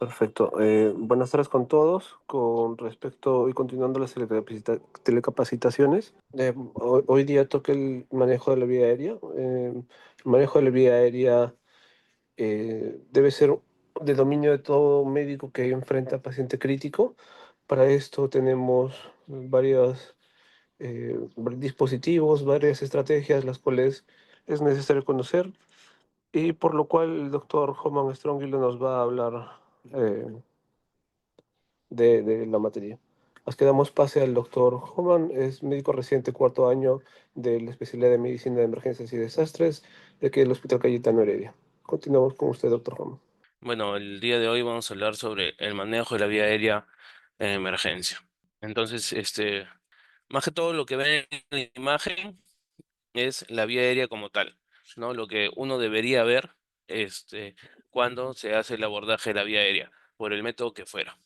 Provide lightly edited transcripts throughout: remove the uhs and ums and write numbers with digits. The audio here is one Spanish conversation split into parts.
Perfecto. Buenas tardes con todos. Con respecto y continuando las telecapacitaciones, hoy día toca el manejo de la vía aérea. El manejo de la vía aérea debe ser de dominio de todo médico que enfrenta a paciente crítico. Para esto tenemos varios dispositivos, varias estrategias, las cuales es necesario conocer y por lo cual el doctor Homan Strongilo nos va a hablar. eh, de la materia. Nos quedamos pase al doctor Homan, es médico residente cuarto año de la especialidad de medicina de emergencias y desastres de aquí del Hospital Cayetano Heredia. Continuamos con usted, doctor Homan. Bueno, el día de hoy vamos a hablar sobre el manejo de la vía aérea en emergencia. Entonces, más que todo lo que ven en la imagen es la vía aérea como tal, ¿no? Lo que uno debería ver, cuando se hace el abordaje de la vía aérea, por el método que fuera,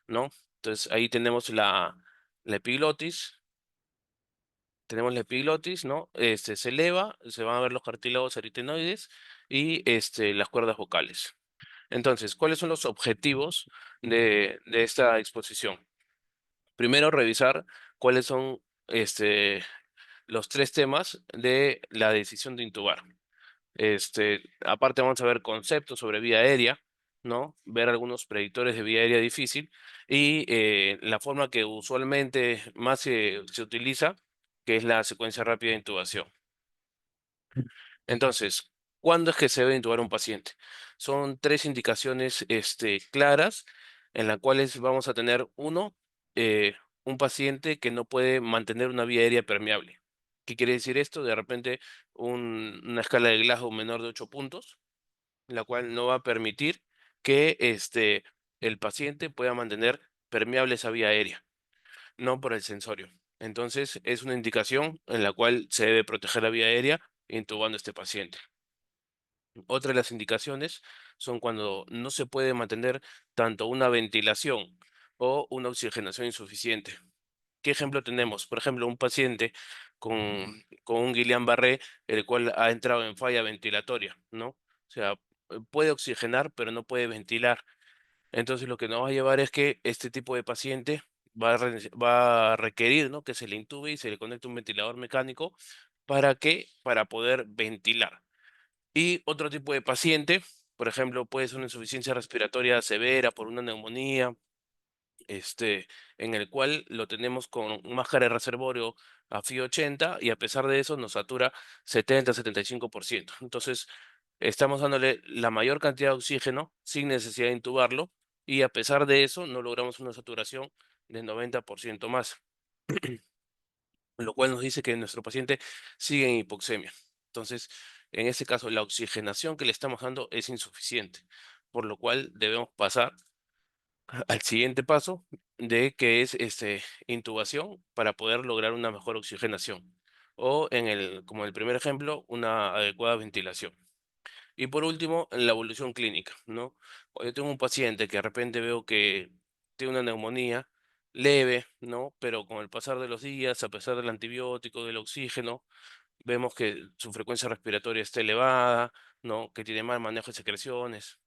¿no? Entonces, ahí la epiglotis, ¿no? Se eleva, se van a ver los cartílagos aritenoides y, las cuerdas vocales. Entonces, ¿cuáles son los objetivos de esta exposición? Primero, revisar cuáles son los tres temas de la decisión de intubar. Aparte, vamos a ver conceptos sobre vía aérea, ¿no? Ver algunos predictores de vía aérea difícil y la forma que usualmente más se utiliza, que es la secuencia rápida de intubación. Entonces, ¿cuándo es que se debe intubar un paciente? Son tres indicaciones claras en las cuales vamos a tener eh, un paciente que no puede mantener una vía aérea permeable. ¿Qué quiere decir esto? De repente, una escala de Glasgow menor de 8 puntos, la cual no va a permitir que el paciente pueda mantener permeable esa vía aérea, no por el sensorio. Entonces, es una indicación en la cual se debe proteger la vía aérea intubando a este paciente. Otra de las indicaciones son cuando no se puede mantener tanto una ventilación o una oxigenación insuficiente. ¿Qué ejemplo tenemos? Por ejemplo, un paciente con un Guillain-Barré, el cual ha entrado en falla ventilatoria, ¿no? O sea, puede oxigenar, pero no puede ventilar. Entonces, lo que nos va a llevar es que este tipo de paciente va a requerir, ¿no? Que se le intube y se le conecte un ventilador mecánico. ¿Para qué? Para poder ventilar. Y otro tipo de paciente, por ejemplo, puede ser una insuficiencia respiratoria severa por una neumonía, en el cual lo tenemos con máscara de reservorio a FI 80 y a pesar de eso nos satura 70-75%. Entonces, estamos dándole la mayor cantidad de oxígeno sin necesidad de intubarlo y a pesar de eso no logramos una saturación de 90% más, lo cual nos dice que nuestro paciente sigue en hipoxemia. Entonces, en este caso, la oxigenación que le estamos dando es insuficiente, por lo cual debemos pasar al siguiente paso de que es intubación para poder lograr una mejor oxigenación o como el primer ejemplo, una adecuada ventilación. Y por último, en la evolución clínica, ¿no? Cuando yo tengo un paciente que de repente veo que tiene una neumonía leve, ¿no? Pero con el pasar de los días, a pesar del antibiótico, del oxígeno, vemos que su frecuencia respiratoria está elevada, ¿no? Que tiene mal manejo de secreciones.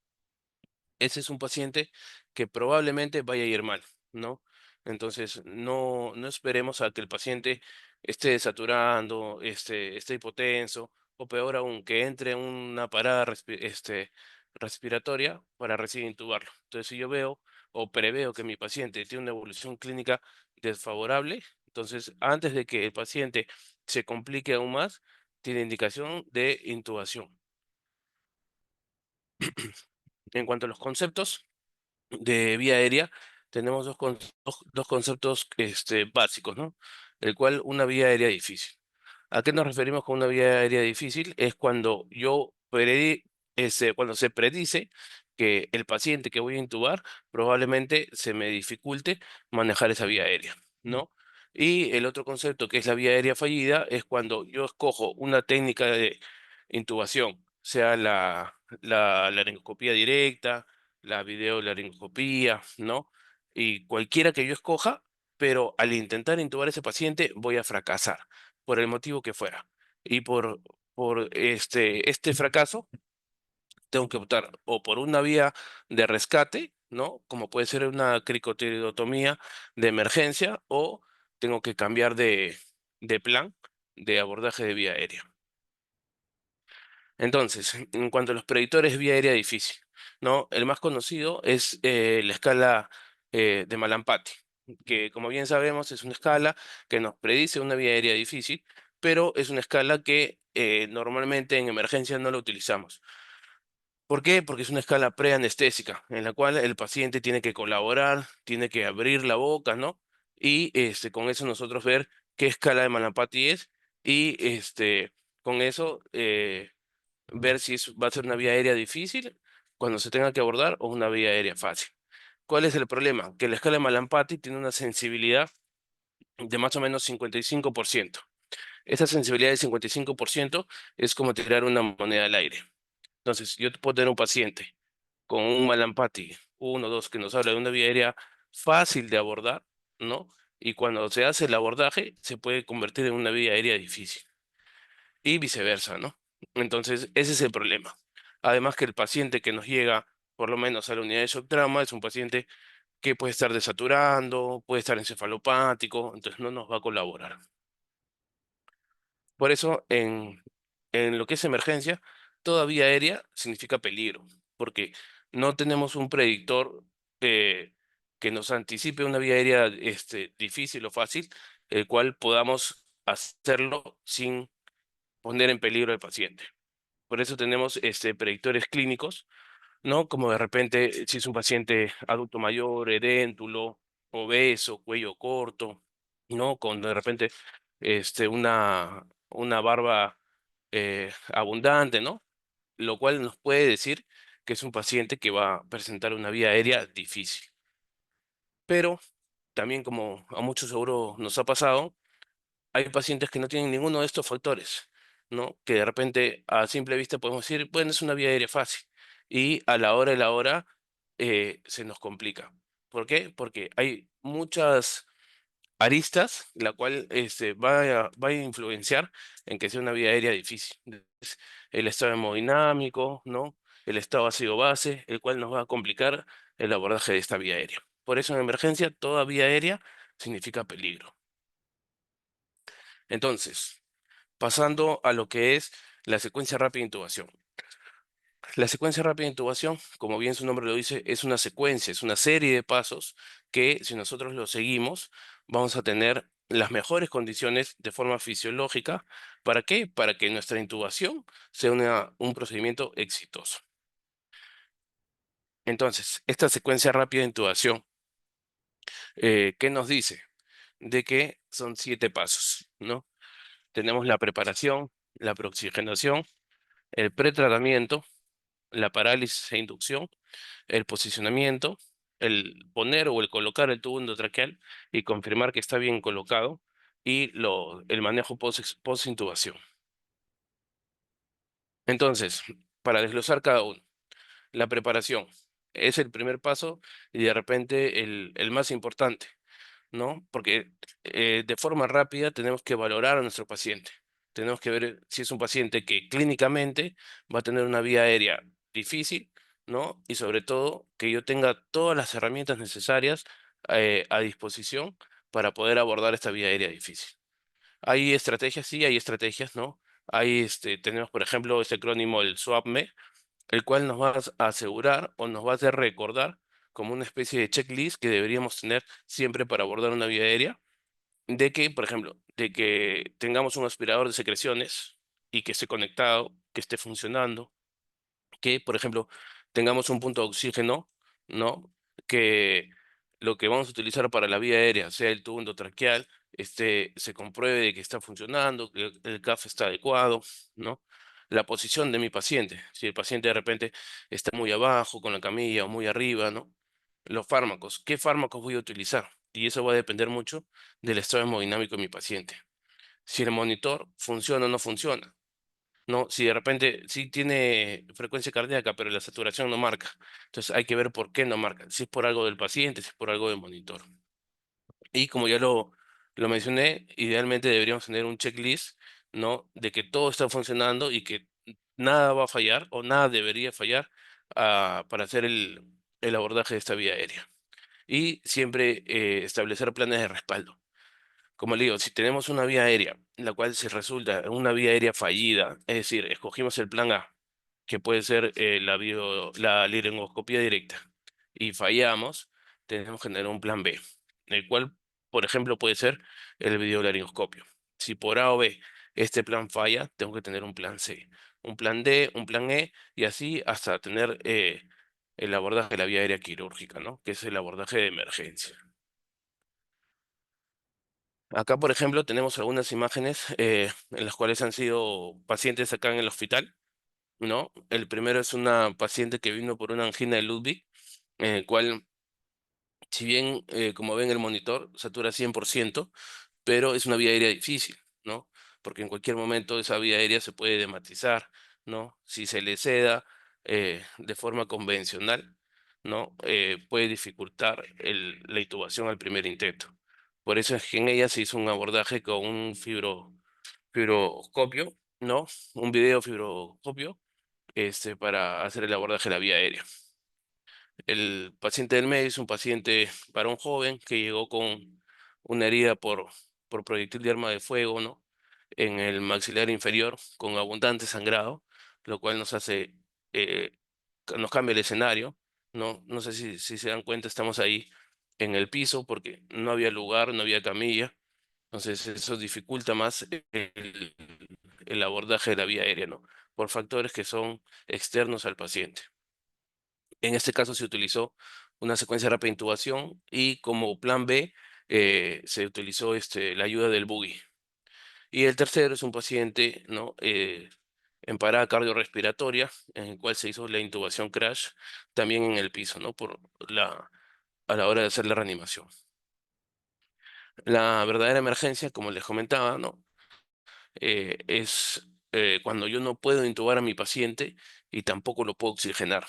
Ese es un paciente que probablemente vaya a ir mal, ¿no? Entonces, no esperemos a que el paciente esté saturando, esté hipotenso, o peor aún, que entre en una parada respiratoria para recién intubarlo. Entonces, si yo veo o preveo que mi paciente tiene una evolución clínica desfavorable, entonces, antes de que el paciente se complique aún más, tiene indicación de intubación. En cuanto a los conceptos, de vía aérea, tenemos dos conceptos básicos, ¿no? El cual una vía aérea difícil. ¿A qué nos referimos con una vía aérea difícil? Es cuando cuando se predice que el paciente que voy a intubar probablemente se me dificulte manejar esa vía aérea, ¿no? Y el otro concepto que es la vía aérea fallida es cuando yo escojo una técnica de intubación, sea la laringoscopía directa, la videolaringoscopía, ¿no? Y cualquiera que yo escoja, pero al intentar intubar a ese paciente voy a fracasar, por el motivo que fuera. Y por este fracaso, tengo que optar o por una vía de rescate, ¿no? Como puede ser una cricotilotomía de emergencia o tengo que cambiar de plan de abordaje de vía aérea. Entonces, en cuanto a los predictores de vía aérea difícil, ¿no? El más conocido es la escala de Malampati, que como bien sabemos es una escala que nos predice una vía aérea difícil, pero es una escala que normalmente en emergencia no la utilizamos. ¿Por qué? Porque es una escala preanestésica, en la cual el paciente tiene que colaborar, tiene que abrir la boca, ¿no? Y con eso nosotros ver qué escala de Malampati es y con eso ver si va a ser una vía aérea difícil cuando se tenga que abordar o una vía aérea fácil. ¿Cuál es el problema? Que la escala de Malampati tiene una sensibilidad de más o menos 55%. Esa sensibilidad del 55% es como tirar una moneda al aire. Entonces, yo te puedo tener un paciente con un Malampati 1 2 que nos habla de una vía aérea fácil de abordar, ¿no? Y cuando se hace el abordaje, se puede convertir en una vía aérea difícil y viceversa, ¿no? Entonces, ese es el problema. Además que el paciente que nos llega, por lo menos a la unidad de shock trauma, es un paciente que puede estar desaturando, puede estar encefalopático, entonces no nos va a colaborar. Por eso, en lo que es emergencia, toda vía aérea significa peligro, porque no tenemos un predictor eh, que nos anticipe una vía aérea difícil o fácil, el cual podamos hacerlo sin poner en peligro al paciente. Por eso tenemos predictores clínicos, ¿no? Como de repente, si es un paciente adulto mayor, edéntulo, obeso, cuello corto, ¿no? Con de repente una barba abundante, ¿no? Lo cual nos puede decir que es un paciente que va a presentar una vía aérea difícil. Pero también, como a muchos seguro nos ha pasado, hay pacientes que no tienen ninguno de estos factores, ¿no? Que de repente a simple vista podemos decir, bueno, es una vía aérea fácil. Y a la hora de la hora se nos complica. ¿Por qué? Porque hay muchas aristas, la cual va a influenciar en que sea una vía aérea difícil. Entonces, el estado hemodinámico, ¿no? El estado ácido-base, el cual nos va a complicar el abordaje de esta vía aérea. Por eso en emergencia, toda vía aérea significa peligro. Entonces, pasando a lo que es la secuencia rápida de intubación. La secuencia rápida de intubación, como bien su nombre lo dice, es una secuencia, es una serie de pasos que si nosotros los seguimos, vamos a tener las mejores condiciones de forma fisiológica. ¿Para qué? Para que nuestra intubación sea un procedimiento exitoso. Entonces, esta secuencia rápida de intubación, ¿qué nos dice? De que son 7 pasos, ¿no? Tenemos la preparación, la preoxigenación, el pretratamiento, la parálisis e inducción, el posicionamiento, el poner o el colocar el tubo endotraqueal y confirmar que está bien colocado y el manejo post-intubación. Entonces, para desglosar cada uno, la preparación es el primer paso y de repente el más importante, ¿no? Porque de forma rápida tenemos que valorar a nuestro paciente. Tenemos que ver si es un paciente que clínicamente va a tener una vía aérea difícil, ¿no? Y sobre todo que yo tenga todas las herramientas necesarias a disposición para poder abordar esta vía aérea difícil. Hay estrategias, sí, hay estrategias, ¿no? Tenemos, por ejemplo, este acrónimo, el SWAPME, el cual nos va a asegurar o nos va a hacer recordar como una especie de checklist que deberíamos tener siempre para abordar una vía aérea, de que, por ejemplo, de que tengamos un aspirador de secreciones y que esté conectado, que esté funcionando, que, por ejemplo, tengamos un punto de oxígeno, ¿no? Que lo que vamos a utilizar para la vía aérea, sea el tubo endotraqueal, se compruebe de que está funcionando, que el CAF está adecuado, ¿no? La posición de mi paciente, si el paciente de repente está muy abajo con la camilla o muy arriba, ¿no? Los fármacos, ¿qué fármacos voy a utilizar? Y eso va a depender mucho del estado hemodinámico de mi paciente. Si el monitor funciona o no funciona. No, si de repente sí tiene frecuencia cardíaca, pero la saturación no marca. Entonces hay que ver por qué no marca. Si es por algo del paciente, si es por algo del monitor. Y como ya lo mencioné, idealmente deberíamos tener un checklist, ¿no? De que todo está funcionando y que nada va a fallar o nada debería fallar para hacer el abordaje de esta vía aérea. Y siempre establecer planes de respaldo. Como le digo, si tenemos una vía aérea, la cual se resulta una vía aérea fallida, es decir, escogimos el plan A, que puede ser la laringoscopía directa, y fallamos, tenemos que tener un plan B, el cual, por ejemplo, puede ser el videolaringoscopio. Si por A o B este plan falla, tengo que tener un plan C, un plan D, un plan E, y así hasta tener el abordaje de la vía aérea quirúrgica, ¿no? Que es el abordaje de emergencia. Acá, por ejemplo, tenemos algunas imágenes en las cuales han sido pacientes acá en el hospital, ¿no? El primero es una paciente que vino por una angina de Ludwig, en el cual, si bien, como ven en el monitor, satura 100%, pero es una vía aérea difícil, ¿no? Porque en cualquier momento esa vía aérea se puede dematizar, ¿no? Si se le seda de forma convencional, ¿no? Puede dificultar la intubación al primer intento. Por eso es que en ella se hizo un abordaje con un fibroscopio, ¿no? Un video fibroscopio, para hacer el abordaje de la vía aérea. El paciente del medio es un paciente para un joven que llegó con una herida por proyectil de arma de fuego, ¿no? En el maxilar inferior con abundante sangrado, lo cual nos hace, eh, nos cambia el escenario, ¿no? No sé si se dan cuenta, estamos ahí en el piso porque no había lugar, no había camilla, entonces eso dificulta más el abordaje de la vía aérea, ¿no? Por factores que son externos al paciente. En este caso se utilizó una secuencia rápida de intubación y como plan B se utilizó la ayuda del buggy. Y el tercero es un paciente, ¿no? En parada cardiorrespiratoria, en el cual se hizo la intubación crash también en el piso, ¿no? A la hora de hacer la reanimación. La verdadera emergencia, como les comentaba, ¿no? Es cuando yo no puedo intubar a mi paciente y tampoco lo puedo oxigenar.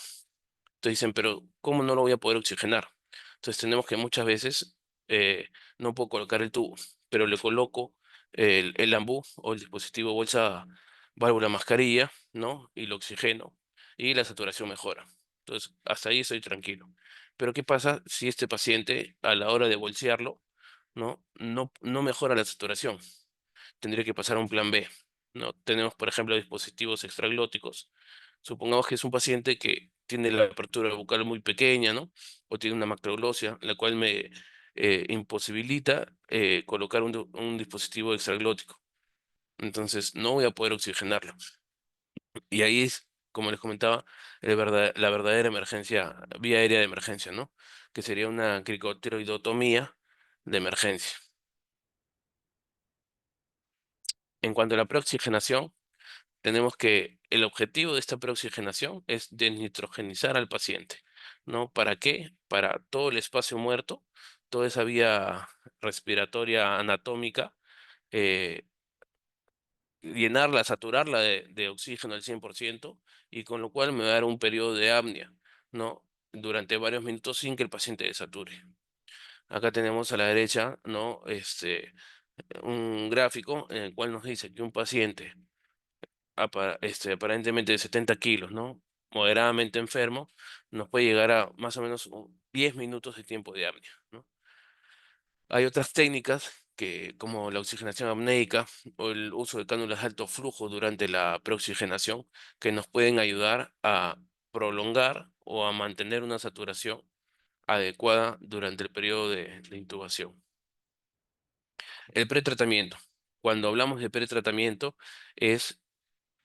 Entonces dicen, pero ¿cómo no lo voy a poder oxigenar? Entonces tenemos que muchas veces no puedo colocar el tubo, pero le coloco el ambú o el dispositivo bolsa válvula mascarilla, ¿no? Y lo oxigeno y la saturación mejora. Entonces, hasta ahí estoy tranquilo. Pero ¿qué pasa si este paciente a la hora de bolsearlo, no mejora la saturación? Tendría que pasar a un plan B, ¿no? Tenemos, por ejemplo, dispositivos extraglóticos. Supongamos que es un paciente que tiene la apertura bucal muy pequeña, ¿no? O tiene una macroglosia, la cual me imposibilita colocar un dispositivo extraglótico. Entonces, no voy a poder oxigenarlo. Y ahí es, como les comentaba, la verdadera emergencia, vía aérea de emergencia, ¿no? Que sería una cricotiroidotomía de emergencia. En cuanto a la preoxigenación, tenemos que el objetivo de esta preoxigenación es desnitrogenizar al paciente, ¿no? ¿Para qué? Para todo el espacio muerto, toda esa vía respiratoria anatómica, eh, llenarla, saturarla de oxígeno al 100% y con lo cual me va a dar un periodo de apnea, ¿no? Durante varios minutos sin que el paciente desature. Acá tenemos a la derecha, ¿no? Un gráfico en el cual nos dice que un paciente aparentemente de 70 kilos, ¿no? Moderadamente enfermo, nos puede llegar a más o menos 10 minutos de tiempo de apnea, ¿no? Hay otras técnicas como la oxigenación apneica o el uso de cánulas de alto flujo durante la preoxigenación, que nos pueden ayudar a prolongar o a mantener una saturación adecuada durante el periodo de intubación. El pretratamiento. Cuando hablamos de pretratamiento, es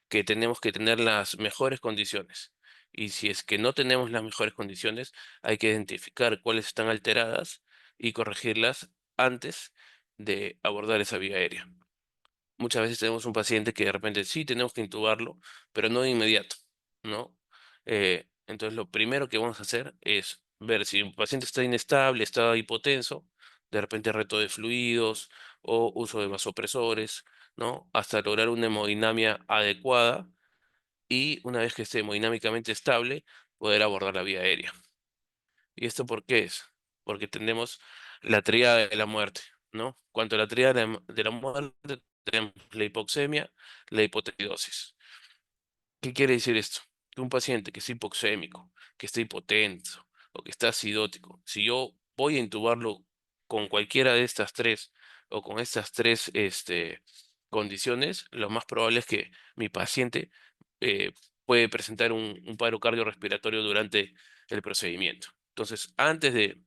que tenemos que tener las mejores condiciones. Y si es que no tenemos las mejores condiciones, hay que identificar cuáles están alteradas y corregirlas antes de abordar esa vía aérea. Muchas veces tenemos un paciente que de repente sí tenemos que intubarlo, pero no de inmediato, ¿no? Entonces lo primero que vamos a hacer es ver si un paciente está inestable, está hipotenso, de repente reto de fluidos o uso de vasopresores, ¿no? Hasta lograr una hemodinamia adecuada y una vez que esté hemodinámicamente estable, poder abordar la vía aérea. ¿Y esto por qué es? Porque tenemos la tríada de la muerte, ¿no? Cuanto a la tríada de la muerte, tenemos la hipoxemia, la hipotiroidosis. ¿Qué quiere decir esto? Que un paciente que es hipoxémico, que está hipotenso, o que está acidótico. Si yo voy a intubarlo con cualquiera de estas tres o con estas tres condiciones, lo más probable es que mi paciente eh, puede presentar un paro cardiorrespiratorio durante el procedimiento. Entonces, antes de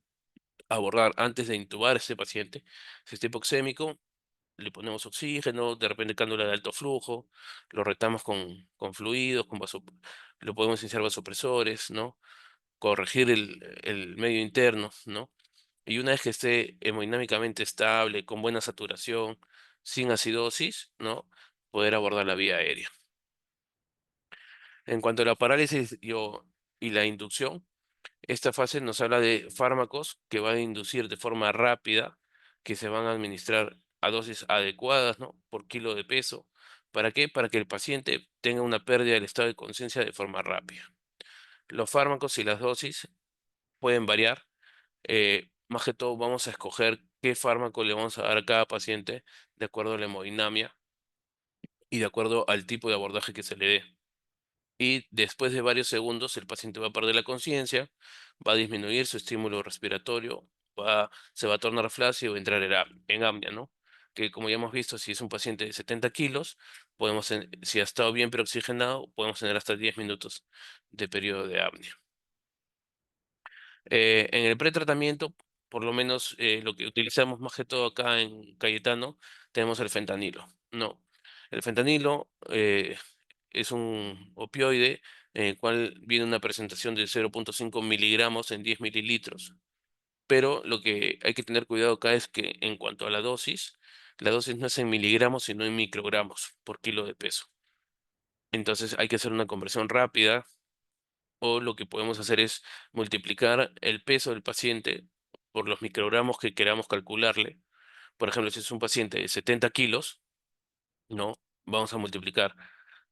intubar a este paciente, si está hipoxémico, le ponemos oxígeno, de repente cánula de alto flujo, lo retamos con fluidos, lo podemos iniciar vasopresores, ¿no? Corregir el medio interno, ¿no? Y una vez que esté hemodinámicamente estable, con buena saturación, sin acidosis, ¿no? Poder abordar la vía aérea. En cuanto a la parálisis y la inducción, esta fase nos habla de fármacos que van a inducir de forma rápida, que se van a administrar a dosis adecuadas, ¿no? Por kilo de peso. ¿Para qué? Para que el paciente tenga una pérdida del estado de conciencia de forma rápida. Los fármacos y las dosis pueden variar. Más que todo, vamos a escoger qué fármaco le vamos a dar a cada paciente de acuerdo a la hemodinamia y de acuerdo al tipo de abordaje que se le dé. Y después de varios segundos el paciente va a perder la conciencia, va a disminuir su estímulo respiratorio, se va a tornar flácido o entrar en apnea, ¿no? Que como ya hemos visto, si es un paciente de 70 kilos, si ha estado bien preoxigenado, podemos tener hasta 10 minutos de periodo de apnea. En el pretratamiento, por lo menos lo que utilizamos más que todo acá en Cayetano, tenemos el fentanilo. No, el fentanilo es un opioide en el cual viene una presentación de 0,5 miligramos en 10 mililitros. Pero lo que hay que tener cuidado acá es que en cuanto a la dosis no es en miligramos, sino en microgramos por kilo de peso. Entonces hay que hacer una conversión rápida o lo que podemos hacer es multiplicar el peso del paciente por los microgramos que queramos calcularle. Por ejemplo, si es un paciente de 70 kilos, ¿no? Vamos a multiplicar.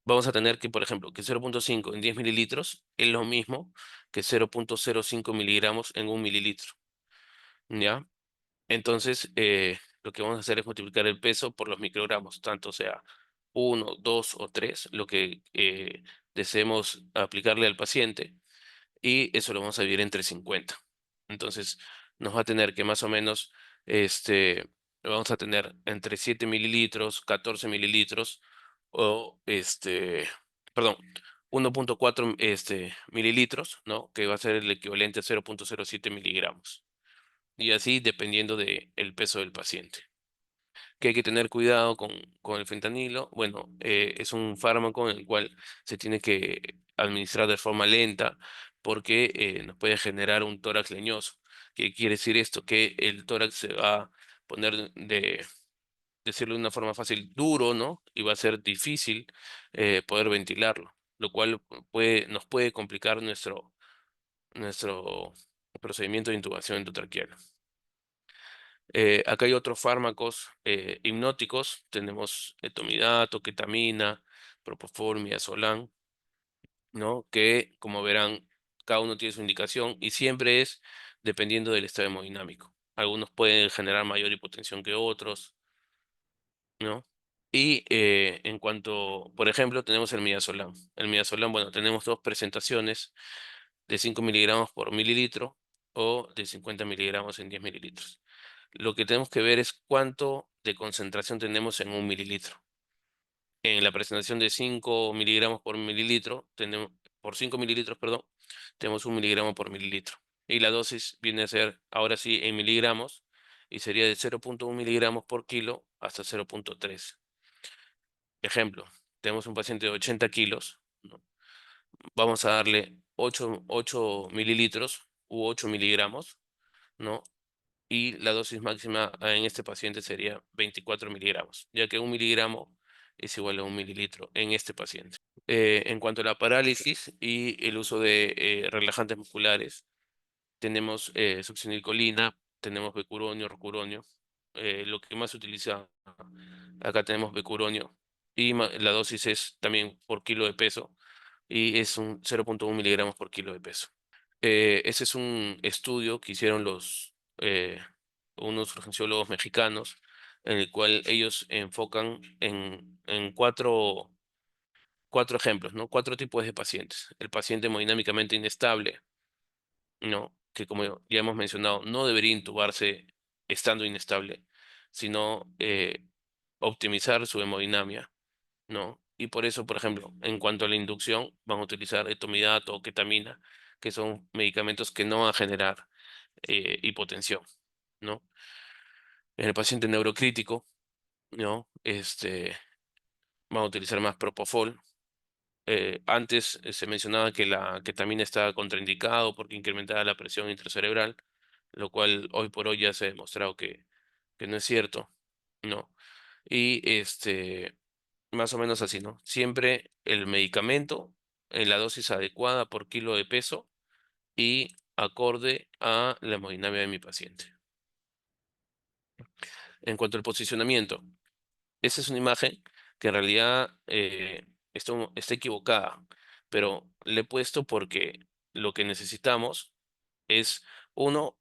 Vamos a tener que, por ejemplo, que 0,5 en 10 mililitros es lo mismo que 0,05 miligramos en un mililitro, ¿ya? Entonces, lo que vamos a hacer es multiplicar el peso por los microgramos, tanto sea uno, 2 o 3, lo que deseemos aplicarle al paciente y eso lo vamos a dividir entre 50. Entonces, nos va a tener que más o menos, este, vamos a tener entre 7 mililitros, 14 mililitros, o perdón, 1,4 mililitros, ¿no? Que va a ser el equivalente a 0,07 miligramos. Y así dependiendo del peso del paciente. Que hay que tener cuidado con el fentanilo. Bueno, es un fármaco en el cual se tiene que administrar de forma lenta porque nos puede generar un tórax leñoso. ¿Qué quiere decir esto? Que el tórax se va a poner decirlo de una forma fácil, duro, ¿no? Y va a ser difícil poder ventilarlo, lo cual nos puede complicar nuestro procedimiento de intubación endotraqueal. Acá hay otros fármacos hipnóticos. Tenemos etomidato, ketamina, propofol, midazolam, ¿no? Que, como verán, cada uno tiene su indicación y siempre es dependiendo del estado hemodinámico. Algunos pueden generar mayor hipotensión que otros, ¿no? Y en cuanto, por ejemplo, tenemos el midazolam. El midazolam, bueno, tenemos dos presentaciones de 5 miligramos por mililitro o de 50 miligramos en 10 mililitros. Lo que tenemos que ver es cuánto de concentración tenemos en un mililitro. En la presentación de 5 miligramos por mililitro, por 5 mililitros, perdón, tenemos 1 miligramo por mililitro. Y la dosis viene a ser, ahora sí, en miligramos, y sería de 0,1 miligramos por kilo hasta 0,3. Ejemplo, tenemos un paciente de 80 kilos, ¿no? Vamos a darle 8 mililitros u 8 miligramos, ¿no? Y la dosis máxima en este paciente sería 24 miligramos, ya que 1 miligramo es igual a 1 mililitro en este paciente. En cuanto a la parálisis y el uso de relajantes musculares, tenemos succinilcolina, tenemos becuronio, rocuronio. Lo que más se utiliza acá tenemos becuronio y la dosis es también por kilo de peso y es un 0,1 miligramos por kilo de peso. Ese es un estudio que hicieron unos urgenciólogos mexicanos, en el cual ellos enfocan en cuatro ejemplos, ¿no? Cuatro tipos de pacientes. El paciente hemodinámicamente inestable, ¿no? que como ya hemos mencionado, no debería intubarse estando inestable, sino optimizar su hemodinamia, ¿no? Y por eso, por ejemplo, en cuanto a la inducción, van a utilizar etomidato o ketamina, que son medicamentos que no van a generar hipotensión, ¿no? En el paciente neurocrítico, ¿no? Van a utilizar más propofol. Antes se mencionaba que la ketamina estaba contraindicado porque incrementaba la presión intracerebral, lo cual hoy por hoy ya se ha demostrado que no es cierto, ¿no? Y más o menos así, ¿no? Siempre el medicamento en la dosis adecuada por kilo de peso y acorde a la hemodinamia de mi paciente. En cuanto al posicionamiento, esa es una imagen que en realidad está equivocada, pero le he puesto porque lo que necesitamos es, uno,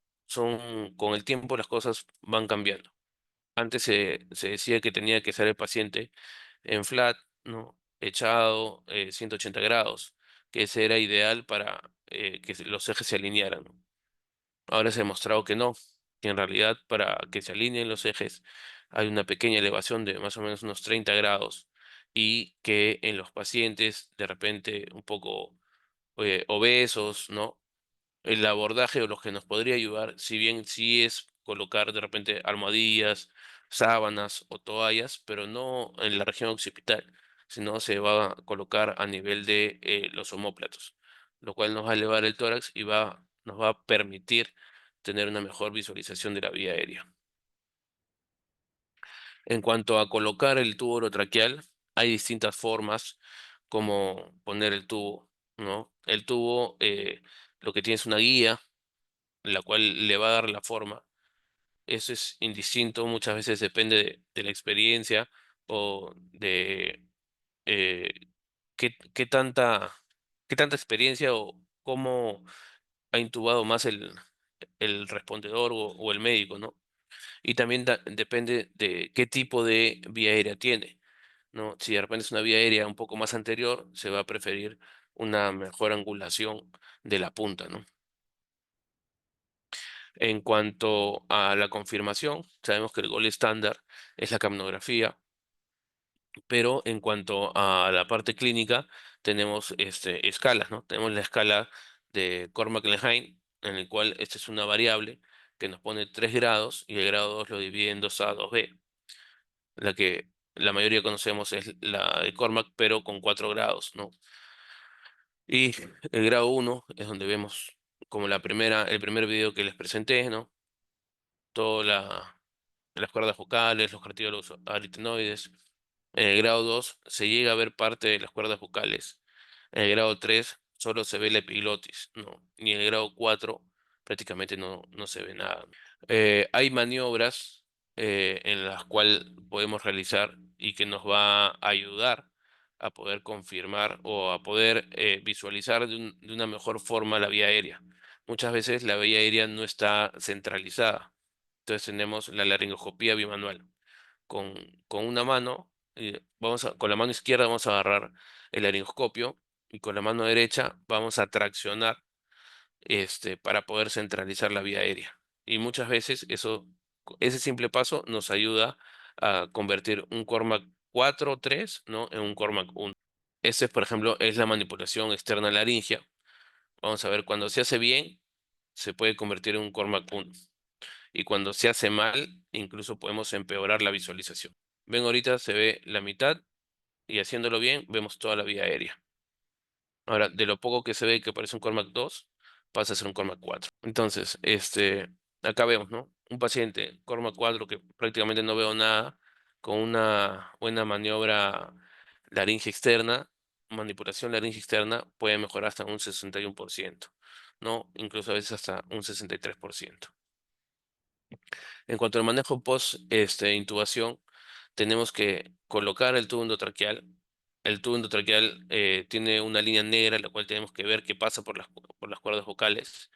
con el tiempo las cosas van cambiando. Antes se decía que tenía que ser el paciente en flat, ¿no? Echado, 180 grados, que ese era ideal para los ejes se alinearan, ¿no? Ahora se ha demostrado que no, que en realidad para que se alineen los ejes hay una pequeña elevación de más o menos unos 30 grados y que en los pacientes de repente un poco obesos, ¿no? El abordaje o lo que nos podría ayudar, si bien sí es colocar de repente almohadillas, sábanas o toallas, pero no en la región occipital, sino se va a colocar a nivel de los omóplatos, lo cual nos va a elevar el tórax y nos va a permitir tener una mejor visualización de la vía aérea. En cuanto a colocar el tubo orotraqueal, hay distintas formas como poner el tubo, ¿no? El tubo, lo que tiene es una guía la cual le va a dar la forma. Eso es indistinto, muchas veces depende de la experiencia o de eh, qué qué tanta experiencia o cómo ha intubado más el respondedor o el médico, ¿no? Y también depende de qué tipo de vía aérea tiene, ¿no? Si de repente es una vía aérea un poco más anterior, se va a preferir una mejor angulación de la punta, ¿no? En cuanto a la confirmación, sabemos que el gol estándar es la capnografía, pero en cuanto a la parte clínica, tenemos escalas, ¿no? Tenemos la escala de Cormack-Lehane, en el cual esta es una variable que nos pone 3 grados y el grado 2 lo divide en 2A, 2B. La que la mayoría conocemos es la de Cormack, pero con 4 grados, ¿no? Y el grado 1 es donde vemos como el primer video que les presenté, ¿no? Toda las cuerdas vocales, los cartílagos aritenoides. En el grado 2 se llega a ver parte de las cuerdas vocales. En el grado 3 solo se ve la epiglotis, ¿no? Y en el grado 4 prácticamente no se ve nada. Hay maniobras en las cuales podemos realizar y que nos va a ayudar a poder confirmar o a poder visualizar de una mejor forma la vía aérea. Muchas veces la vía aérea no está centralizada. Entonces tenemos la laringoscopía bimanual. Con, con una mano, con la mano izquierda vamos a agarrar el laringoscopio y con la mano derecha vamos a traccionar para poder centralizar la vía aérea. Y muchas veces ese simple paso nos ayuda a convertir un Cormac 4 o 3, ¿no? En un Cormac 1. Este, por ejemplo, es la manipulación externa laringia. Vamos a ver, cuando se hace bien, se puede convertir en un Cormac 1 y cuando se hace mal, incluso podemos empeorar la visualización. Ven, ahorita se ve la mitad y haciéndolo bien, vemos toda la vía aérea. Ahora, de lo poco que se ve que parece un Cormac 2, pasa a ser un Cormac 4. Entonces, acá vemos, ¿no? Un paciente Cormac 4 que prácticamente no veo nada, con una buena maniobra laringe externa, manipulación laringe externa, puede mejorar hasta un 61%, ¿no? Incluso a veces hasta un 63%. En cuanto al manejo post intubación, tenemos que colocar el tubo endotraqueal. El tubo endotraqueal tiene una línea negra, la cual tenemos que ver qué pasa por las cuerdas vocales.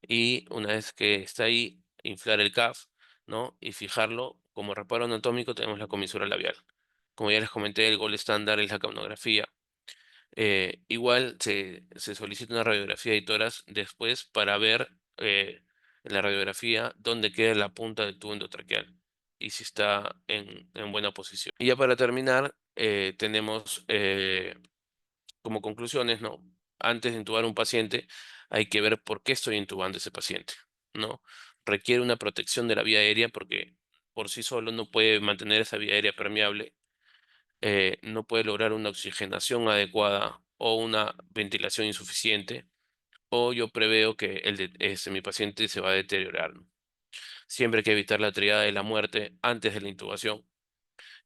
Y una vez que está ahí, inflar el CAF, ¿no? Y fijarlo. Como reparo anatómico, tenemos la comisura labial. Como ya les comenté, el gol estándar es la capnografía. Igual se solicita una radiografía de tórax después para ver en la radiografía dónde queda la punta del tubo endotraqueal y si está en buena posición. Y ya para terminar, tenemos como conclusiones, ¿no? Antes de intubar a un paciente, hay que ver por qué estoy intubando a ese paciente, ¿no? Requiere una protección de la vía aérea porque por sí solo no puede mantener esa vía aérea permeable, no puede lograr una oxigenación adecuada o una ventilación insuficiente, o yo preveo que mi paciente se va a deteriorar, ¿no? Siempre hay que evitar la triada de la muerte antes de la intubación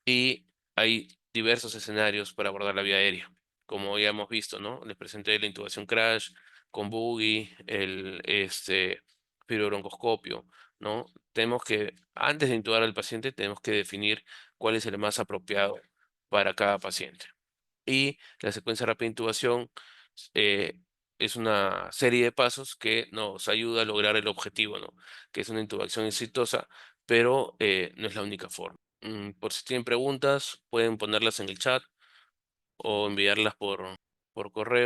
y hay diversos escenarios para abordar la vía aérea. Como ya hemos visto, ¿no? Les presenté la intubación crash con buggy, el fibrobroncoscopio, ¿no? Tenemos que, antes de intubar al paciente, tenemos que definir cuál es el más apropiado para cada paciente. Y la secuencia rápida de intubación eh, es una serie de pasos que nos ayuda a lograr el objetivo, ¿no? Que es una intubación exitosa, pero no es la única forma. Por si tienen preguntas, pueden ponerlas en el chat o enviarlas por correo.